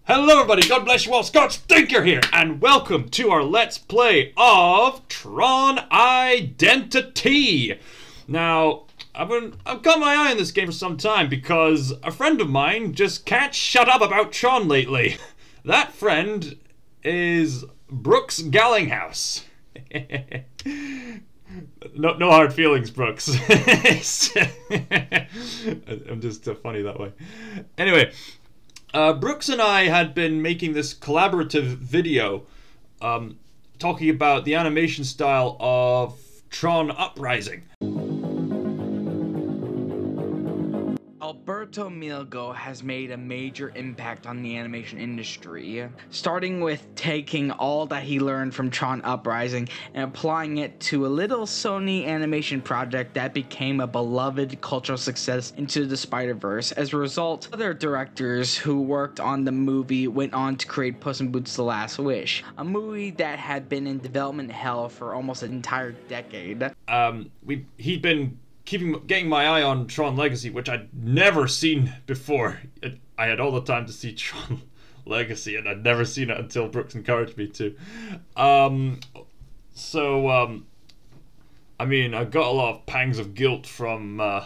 Hello everybody, God bless you all, Scott Stinker here, and welcome to our Let's Play of Tron Identity. Now, I've got my eye on this game for some time because a friend of mine just can't shut up about Tron lately. That friend is Brooks Gallinghouse. No hard feelings, Brooks. I'm just funny that way. Anyway. Brooks and I had been making this collaborative video talking about the animation style of Tron Uprising. Alberto Milgo has made a major impact on the animation industry, starting with taking all that he learned from Tron Uprising and applying it to a little Sony animation project that became a beloved cultural success Into the Spider-Verse. As a result, other directors who worked on the movie went on to create Puss in Boots: The Last Wish, a movie that had been in development hell for almost an entire decade. He'd been getting my eye on Tron Legacy, which I'd never seen before. I had all the time to see Tron Legacy, and I'd never seen it until Brooks encouraged me to. I mean, I got a lot of pangs of guilt from,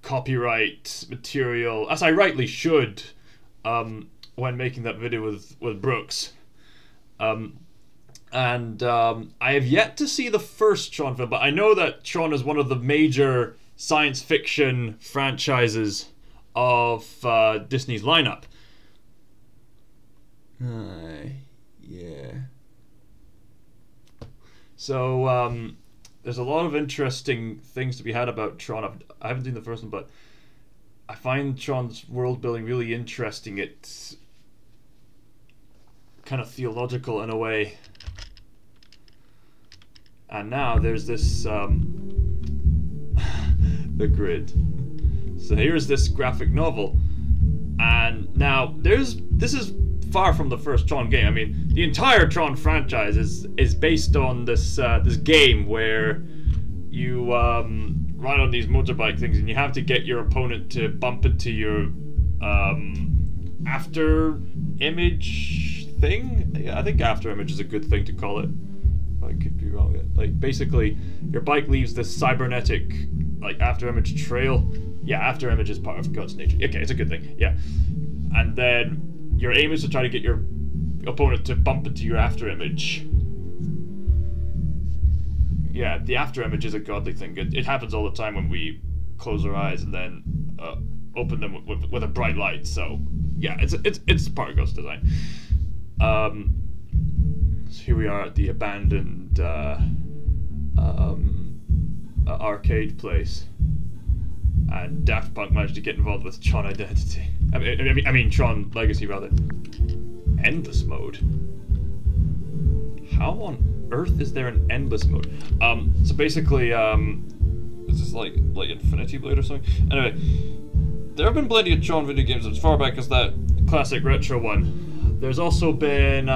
copyright material, as I rightly should, when making that video with Brooks. I have yet to see the first Tron film, but I know that Tron is one of the major science fiction franchises of Disney's lineup. Yeah. So, there's a lot of interesting things to be had about Tron. I haven't seen the first one, but I find Tron's world building really interesting. It's kind of theological in a way. And now there's this, the grid. So here's this graphic novel. And now this is far from the first Tron game. I mean, the entire Tron franchise is based on this game where you ride on these motorbike things and you have to get your opponent to bump into your after image thing. Yeah, I think after image is a good thing to call it. I could be wrong. Like, basically, your bike leaves this cybernetic, like, after-image trail. Yeah, after-image is part of God's nature. Okay, it's a good thing. Yeah. And then your aim is to try to get your opponent to bump into your after-image. Yeah, the after-image is a godly thing. It happens all the time when we close our eyes and then open them with a bright light. So, yeah, it's part of God's design. So here we are at the abandoned arcade place, and Daft Punk managed to get involved with Tron Identity. I mean Tron Legacy rather. Endless mode. How on earth is there an endless mode? So basically, is this like Infinity Blade or something? Anyway, there have been plenty of Tron video games as far back as that classic retro one. There's also been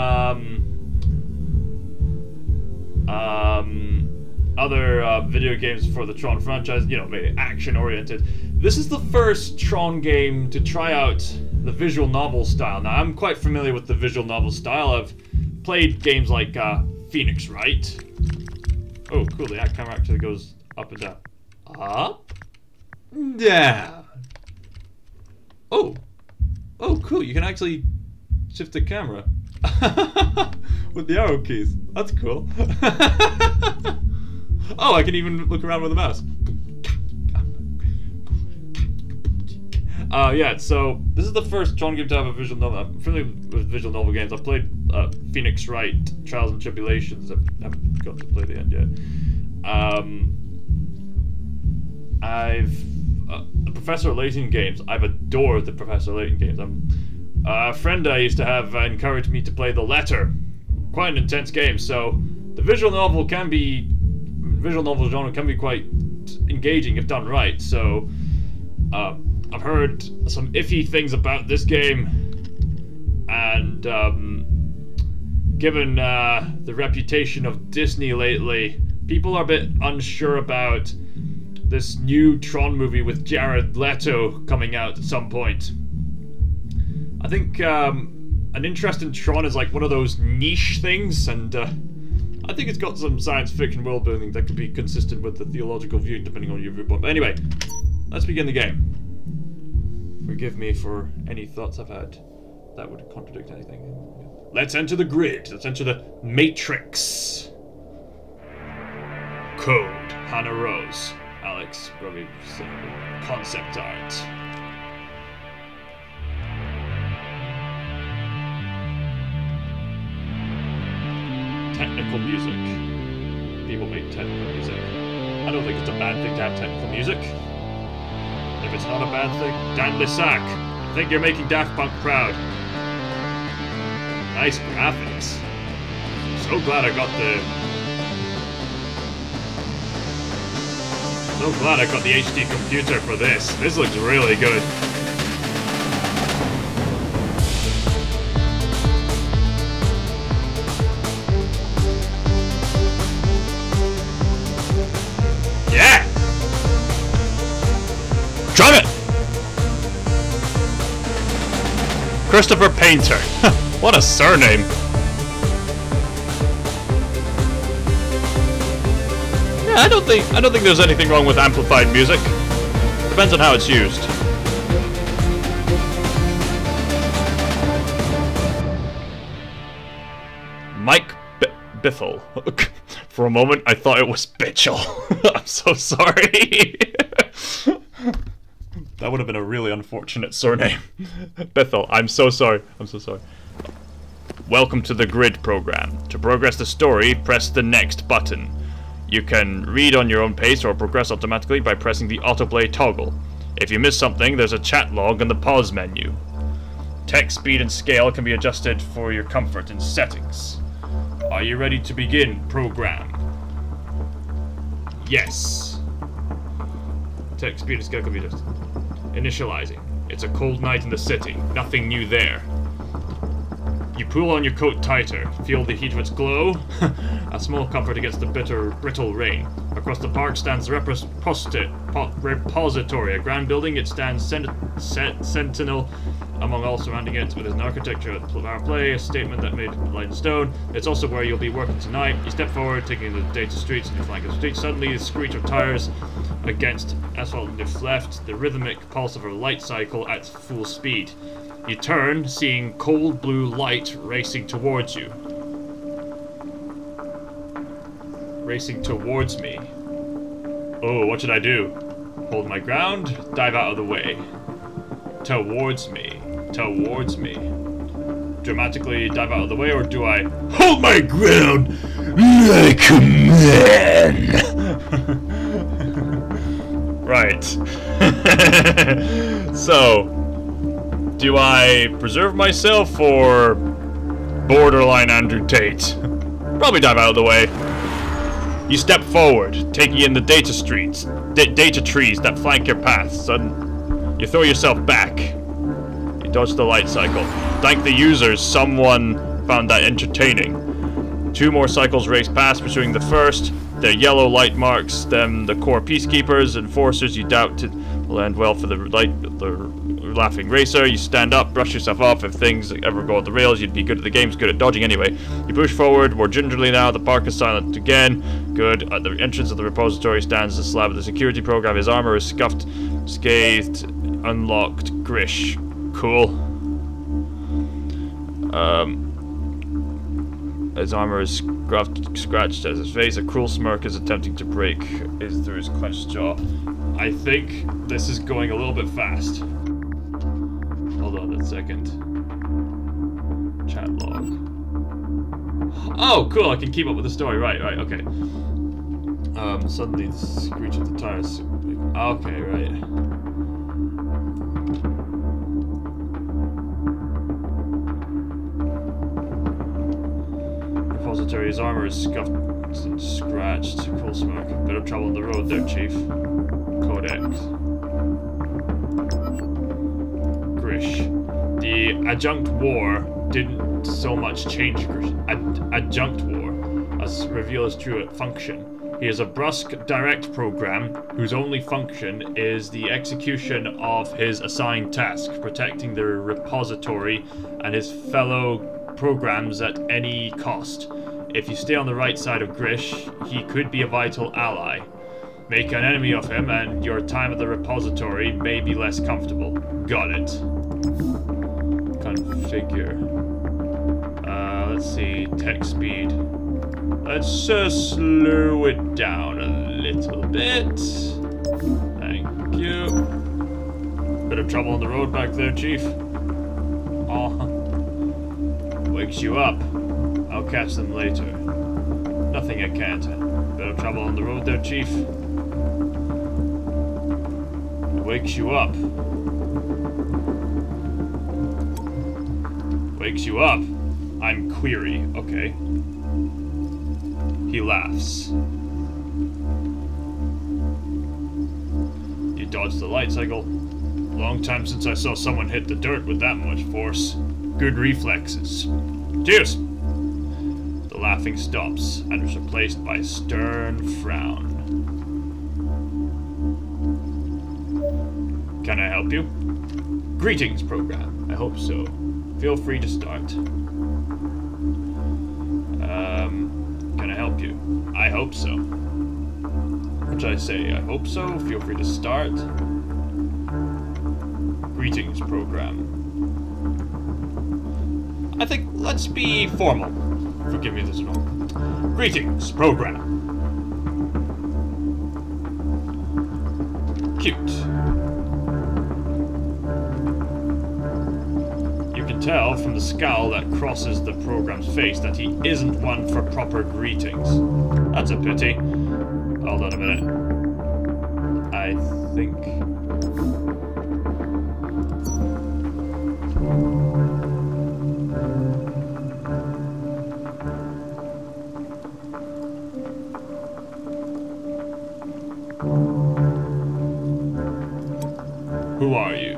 other video games for the Tron franchise, maybe action-oriented. This is the first Tron game to try out the visual novel style. Now, I'm quite familiar with the visual novel style. I've played games like Phoenix Wright. Oh, cool, the camera actually goes up and down. Up, down. Oh, cool, you can actually shift the camera. With the arrow keys. That's cool. Oh, I can even look around with the mouse. Yeah, so this is the first Tron game to have a visual novel. I'm familiar with visual novel games. I've played Phoenix Wright, Trials and Tribulations. I haven't got to play the end yet. The Professor Layton games. I've adored the Professor Layton games. A friend I used to have encouraged me to play The Letter. Quite an intense game, so the visual novel genre can be quite engaging if done right. So I've heard some iffy things about this game, and given the reputation of Disney lately, people are a bit unsure about this new Tron movie with Jared Leto coming out at some point. I think an interest in Tron is like one of those niche things, and I think it's got some science fiction world building that could be consistent with the theological view, depending on your viewpoint. But anyway, let's begin the game. Forgive me for any thoughts I've had that would contradict anything. Let's enter the grid. Let's enter the Matrix. Code, Hannah Rose, Alex, Robbie, concept art. Technical music. People make technical music. I don't think it's a bad thing to have technical music. If it's not a bad thing, Dan Lissac, I think you're making Daft Punk proud. Nice graphics. So glad I got the HD computer for this. This looks really good. Yeah! Drum it! Christopher Painter. What a surname. Yeah, I don't think there's anything wrong with amplified music. Depends on how it's used. Mike Biffle. For a moment, I thought it was Bitchel. I'm so sorry. That would have been a really unfortunate surname. Bethel, I'm so sorry. I'm so sorry. Welcome to the Grid program. To progress the story, press the next button. You can read on your own pace or progress automatically by pressing the autoplay toggle. If you miss something, there's a chat log in the pause menu. Text speed and scale can be adjusted for your comfort in settings. Are you ready to begin, program? Yes. Text speed and scale can be adjusted. Initializing. It's a cold night in the city. Nothing new there. You pull on your coat tighter. Feel the heat of its glow? A small comfort against the brittle rain. Across the park stands the repository, a grand building. It stands sentinel among all surrounding it, with an architecture at power play, a statement that made light and stone. It's also where you'll be working tonight. You step forward, taking the data streets, and you flank the street. Suddenly, the screech of tires against asphalt on your left, the rhythmic pulse of a light cycle at full speed. You turn, seeing cold blue light racing towards you. Racing towards me. Oh, what should I do? Hold my ground, dive out of the way. Towards me. Towards me. Dramatically dive out of the way, or do I hold my ground like a man? Right. So, do I preserve myself or borderline Andrew Tate? Probably dive out of the way. You step forward, taking in the data trees that flank your path. Sudden, you throw yourself back. You dodge the light cycle. Thank the users, someone found that entertaining. 2 more cycles race past, pursuing the first. The yellow light marks them the core peacekeepers, enforcers you doubt will end well for the laughing racer. You stand up, brush yourself off. If things ever go off the rails, you'd be good at the games, good at dodging anyway. You push forward, more gingerly now. The park is silent again. Good. At the entrance of the repository stands the slab of the security program. His armor is scuffed, scathed, unlocked. Grish. Cool. His armor is scratched as his face. A cruel smirk is attempting to break through his clenched jaw. I think this is going a little bit fast. Hold on a second. Chat log. Oh, cool, I can keep up with the story. Right, okay. Suddenly the screech of the tires. Okay, right. Repository's armor is scuffed and scratched. Cool smoke. Bit of trouble on the road there, Chief. Codex. Grish. The adjunct war didn't so much change Grish. Adjunct war, as reveal his true function. He is a brusque, direct program whose only function is the execution of his assigned task, protecting the repository and his fellow programs at any cost. If you stay on the right side of Grish, he could be a vital ally. Make an enemy of him and your time at the repository may be less comfortable. Got it. Configure. Let's see, tech speed. Let's just slow it down a little bit. Thank you. Bit of trouble on the road back there, Chief. Aw. Wakes you up. I'll catch them later. Nothing I can't. Bit of trouble on the road there, Chief. Wakes you up. Wakes you up. I'm Query. Okay. He laughs. You dodged the light cycle. Long time since I saw someone hit the dirt with that much force. Good reflexes. Cheers! The laughing stops and is replaced by a stern frown. Can I help you? Greetings, program. I hope so. Feel free to start. Can I help you? I hope so. What should I say? I hope so. Feel free to start. Greetings, program. I think let's be formal. Forgive me this wrong. Greetings, program. Cute. You can tell from the scowl that crosses the program's face that he isn't one for proper greetings. That's a pity. Hold on a minute. I think... Who are you?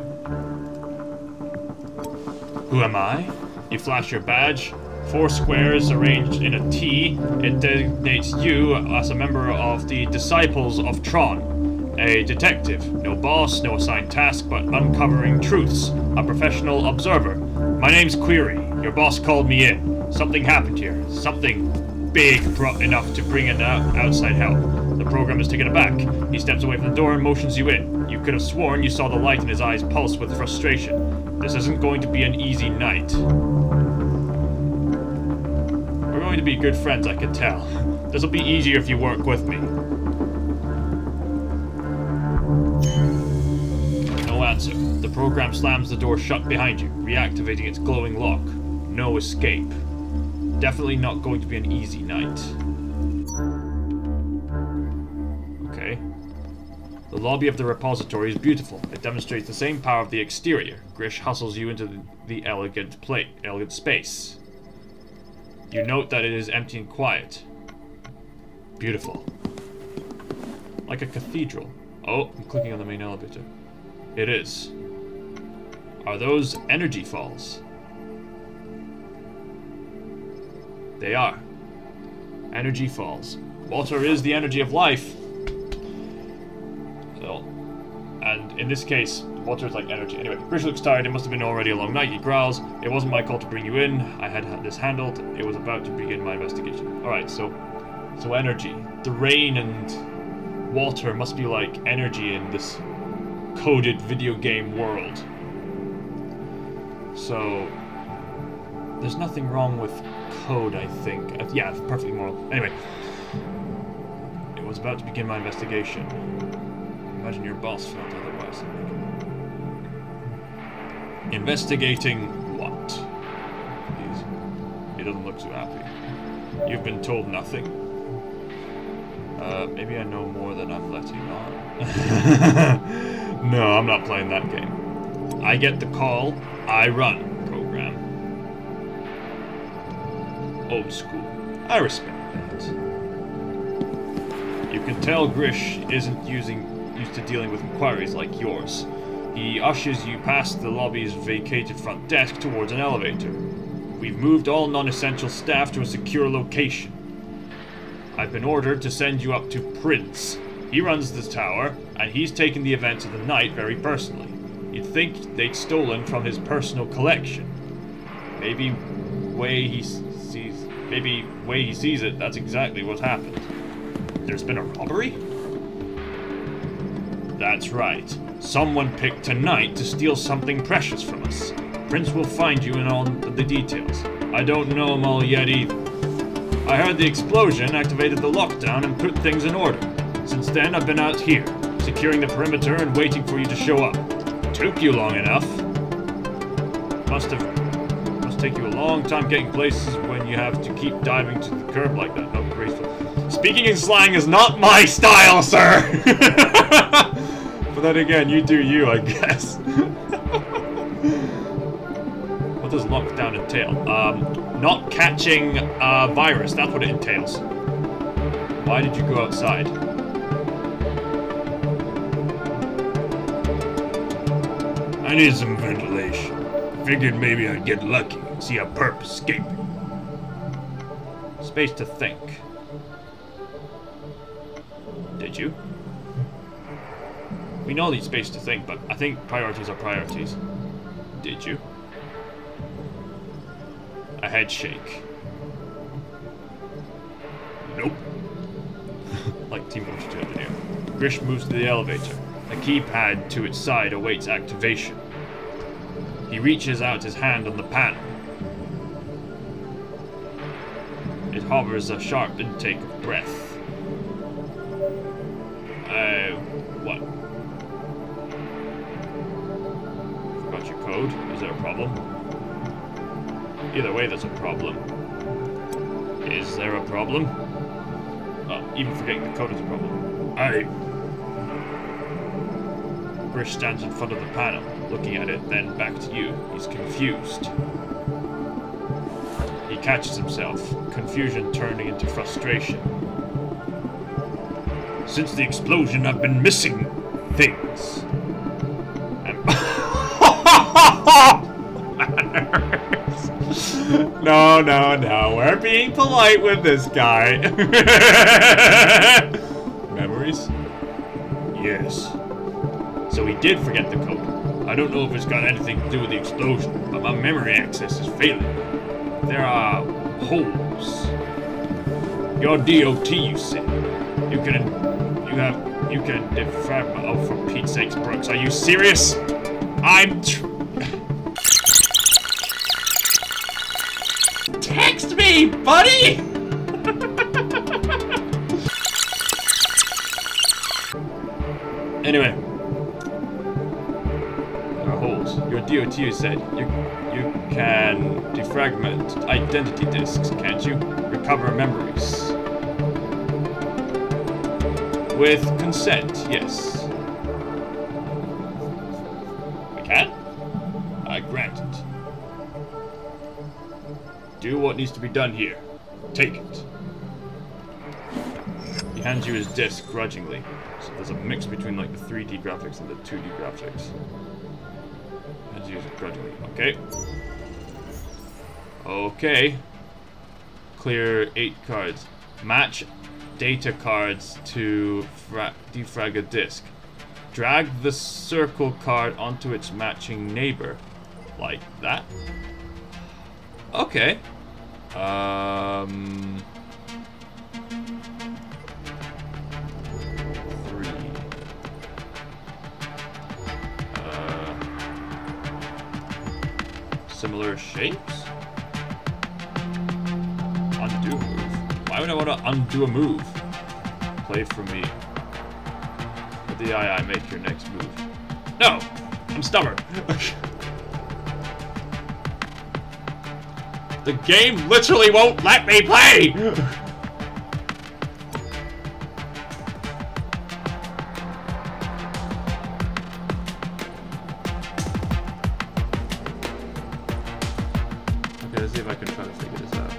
Who am I? You flash your badge. 4 squares arranged in a T. It designates you as a member of the Disciples of Tron. A detective. No boss, no assigned task, but uncovering truths. A professional observer. My name's Query. Your boss called me in. Something happened here. Something big enough to bring in outside help. The program is taken aback. He steps away from the door and motions you in. You could have sworn you saw the light in his eyes pulse with frustration. This isn't going to be an easy night. We're going to be good friends, I can tell. This'll be easier if you work with me. No answer. The program slams the door shut behind you, reactivating its glowing lock. No escape. Definitely not going to be an easy night. Okay. The lobby of the repository is beautiful. It demonstrates the same power of the exterior. Grish hustles you into the elegant space. You note that it is empty and quiet. Beautiful. Like a cathedral. Oh, I'm clicking on the main elevator. It is. Are those energy falls? They are. Energy falls. Water is the energy of life. So, and in this case, water is like energy. Anyway, Grish looks tired. It must have been already a long night. He growls. It wasn't my call to bring you in. I had this handled. It was about to begin my investigation. Alright, so energy. The rain and water must be like energy in this coded video game world. So, there's nothing wrong with code, I think. Yeah, perfectly moral. Anyway, it was about to begin my investigation. Imagine your boss felt otherwise. Investigating what? He doesn't look too happy. You've been told nothing. Maybe I know more than I'm letting on. No, I'm not playing that game. I get the call, I run. Program. Old school. I respect that. You can tell Grish isn't used to dealing with inquiries like yours. He ushers you past the lobby's vacated front desk towards an elevator. We've moved all non-essential staff to a secure location. I've been ordered to send you up to Prince. He runs this tower, and he's taken the events of the night very personally. You'd think they'd stolen from his personal collection. Maybe way he sees it, that's exactly what happened. There's been a robbery? That's right. Someone picked tonight to steal something precious from us. Prince will find you in all the details. I don't know them all yet either. I heard the explosion activated the lockdown and put things in order. Since then, I've been out here, securing the perimeter and waiting for you to show up. Took you long enough. Must take you a long time getting places when you have to keep diving to the curb like that. Not graceful. Speaking in slang is not my style, sir! But then again, you do you, I guess. What does lockdown entail? Not catching a virus, that's what it entails. Why did you go outside? I need some ventilation. Figured maybe I'd get lucky and see a perp escaping. Space to think. Did you? We all need space to think, but I think priorities are priorities. Did you? A head shake. Nope. Like Team Fortress 2 Engineer. Grish moves to the elevator. A keypad to its side awaits activation. He reaches out his hand on the panel. It hovers a sharp intake of breath. What? Forgot your code? Is there a problem? Either way, there's a problem. Is there a problem? Oh, even forgetting the code is a problem. Grish stands in front of the panel, looking at it, then back to you. He's confused. He catches himself, confusion turning into frustration. Since the explosion, I've been missing things. No, we're being polite with this guy. Memories? Yes. So he did forget the code. I don't know if it's got anything to do with the explosion, but my memory access is failing. There are holes. Your DOT, you said. You can defrag my... Oh, for Pete's sakes, Brooks, are you serious? Text me, buddy! Anyway. There are holes. Your DOT said you can defragment identity disks, can't you? Recover memories. With consent, yes. I can? I grant it. Do what needs to be done here. Take it. He hands you his disc grudgingly. So there's a mix between like the 3D graphics and the 2D graphics. Hands you it grudgingly. Okay. Okay. Clear 8 cards. Match data cards to defrag a disk. Drag the circle card onto its matching neighbor. Like that. Okay. 3. Similar shapes? Undo move. Why would I want to undo a move? Play for me. With the I make your next move. No! I'm stubborn. The game literally won't let me play! Okay, let's see if I can try to figure this out.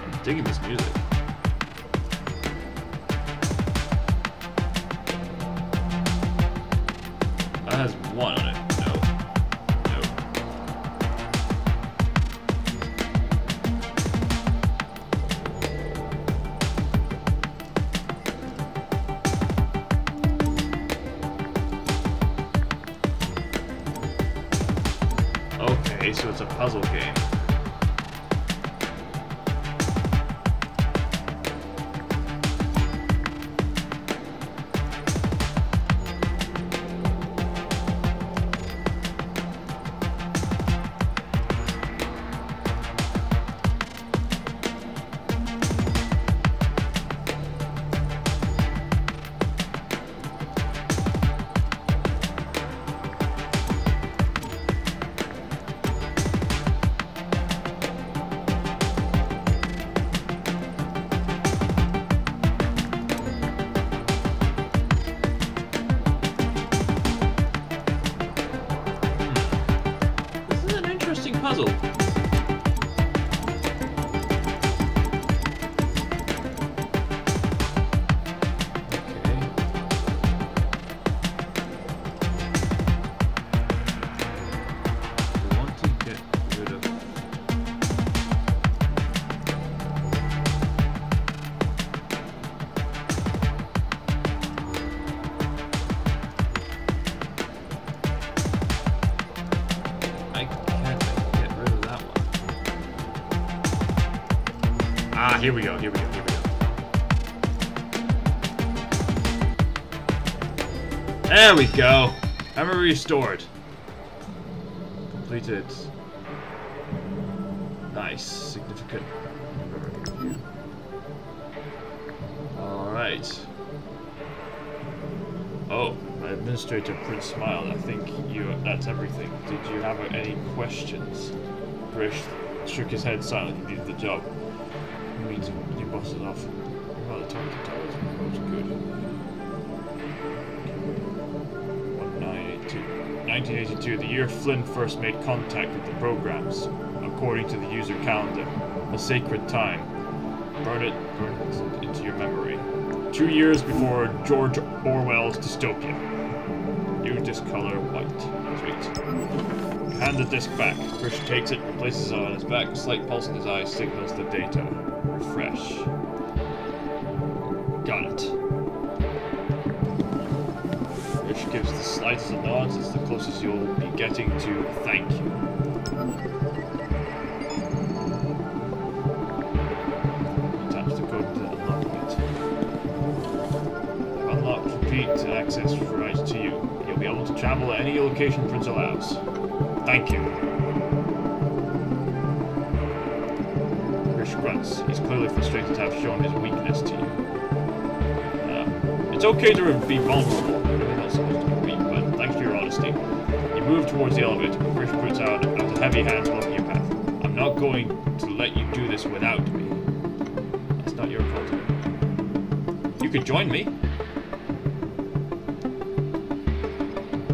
I'm digging this music. That has 1 on it. No. Okay, so it's a puzzle game. Puzzle. Ah, here we go, here we go, here we go. There we go. Memory restored. Completed. Nice. Significant. Alright. Oh, my administrator Prince smiled. I think that's everything. Did you have any questions? Grish shook his head silently. He did the job. Means you busted off. Well, the top of the towers was good. 1982, the year Flynn first made contact with the programs, according to the user calendar. A sacred time. Burn it into your memory. 2 years before George Orwell's dystopia. Use this color white. Sweet. Hand the disc back. Grish takes it, places it on his back. A slight pulse in his eye signals the data. Refresh. Got it. Grish gives the slightest of nods. It's the closest you'll be getting to thank you. Taps the code to unlock it. Unlock repeat to access right to you. You'll be able to travel at any location Prince allows. Thank you. Grish grunts. He's clearly frustrated to have shown his weakness to you. It's okay to be vulnerable. You're not supposed to be weak, but thanks for your honesty. You move towards the elevator, but Grish puts out a heavy hand blocking your path. I'm not going to let you do this without me. That's not your fault. You could join me.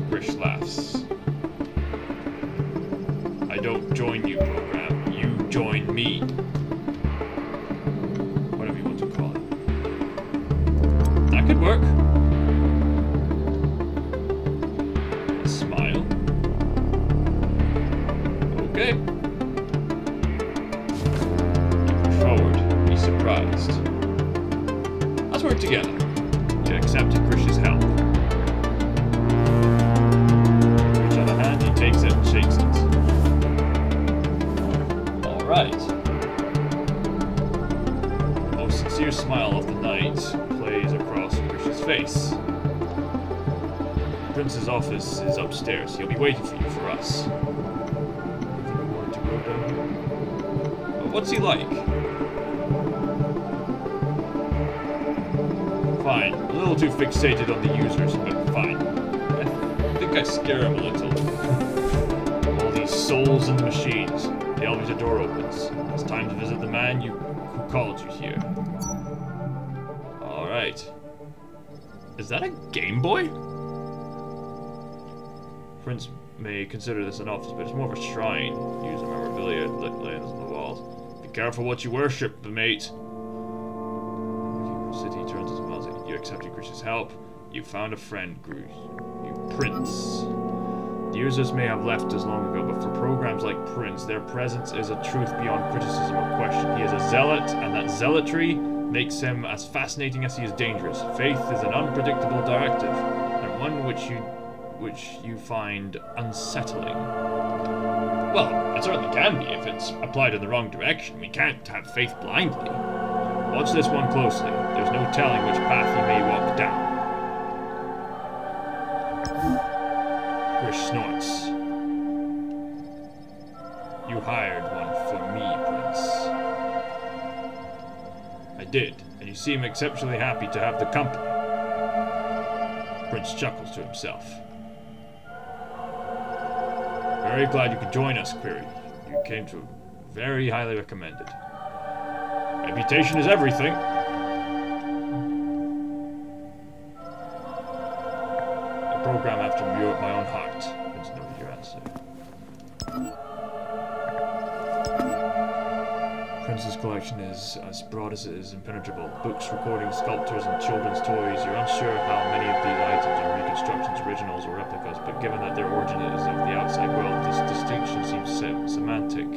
Grish laughs. I don't join you, program. You join me. Whatever you want to call it. That could work. A smile. Okay. Push forward. Be surprised. Let's work together. You accepted Grish's help. Each other hand, he takes it and shakes it. Alright. The most sincere smile of the night plays across Grish's face. The Prince's office is upstairs. He'll be waiting for you for us. Anything you want to go down? What's he like? Fine. A little too fixated on the users, but fine. I think I scare him a little. All these souls in the machines. The elevator door opens. It's time to visit the man who called you here. Alright. Is that a Game Boy? Prince may consider this an office, but it's more of a shrine. Using memorabilia laying on the walls. Be careful what you worship, mate. City turns his mouth. You accepted Grish's help. You found a friend, Grish. You Prince. The users may have left us long ago, but for programs like Prince, their presence is a truth beyond criticism or question. He is a zealot, and that zealotry makes him as fascinating as he is dangerous. Faith is an unpredictable directive, and one which you find unsettling. Well, it certainly can be if it's applied in the wrong direction. We can't have faith blindly. Watch this one closely. There's no telling which path you may walk down. Grish snorts. You hired one for me, Prince. I did, and you seem exceptionally happy to have the company. Prince chuckles to himself. Very glad you could join us, Query. You came to very highly recommended. Reputation is everything. A program after my own heart. Prince noted your answer. Prince's collection is as broad as it is impenetrable. Books, recordings, sculptures, and children's toys. You're unsure how many of these items are reconstructions, originals, or replicas, but given that their origin is of the outside world, this distinction seems semantic.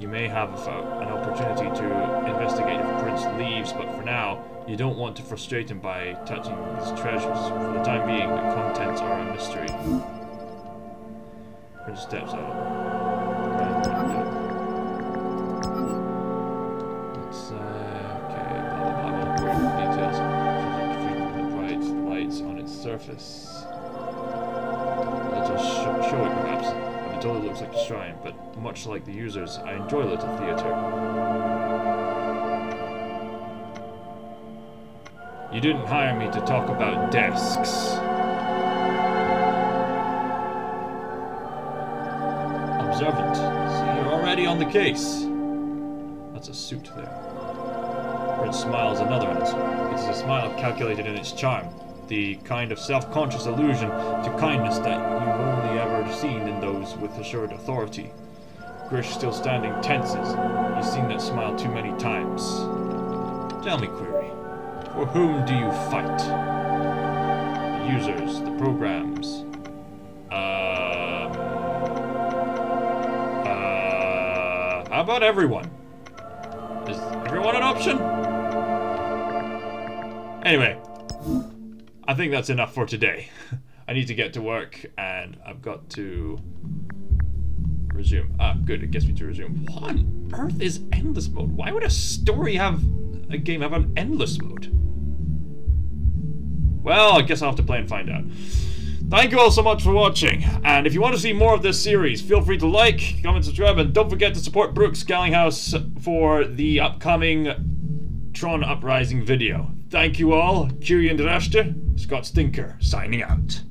You may have an opportunity to investigate if Prince leaves, but for now, you don't want to frustrate him by touching his treasures. For the time being, the contents are a mystery. Prince steps out. Surface. A little showy, perhaps. I've been told it looks like a shrine, but much like the users, I enjoy a little theater. You didn't hire me to talk about desks. Observant. So you're already on the case. That's a suit there. Prince smiles another answer. It's a smile calculated in its charm. The kind of self-conscious allusion to kindness that you've only ever seen in those with assured authority. Grish, still standing, tenses. He's seen that smile too many times. Tell me, Query, for whom do you fight? The users, the programs. How about everyone? Is everyone an option? Anyway. I think that's enough for today. I need to get to work, and I've got to resume. Ah, good, it gets me to resume. What on earth is endless mode? Why would a game have an endless mode? Well, I guess I'll have to play and find out. Thank you all so much for watching, and if you want to see more of this series, feel free to like, comment, subscribe, and don't forget to support Brooks Gallinghouse for the upcoming Tron Uprising video. Thank you all. Cheerio and Rashter. Scott Stinker, signing out.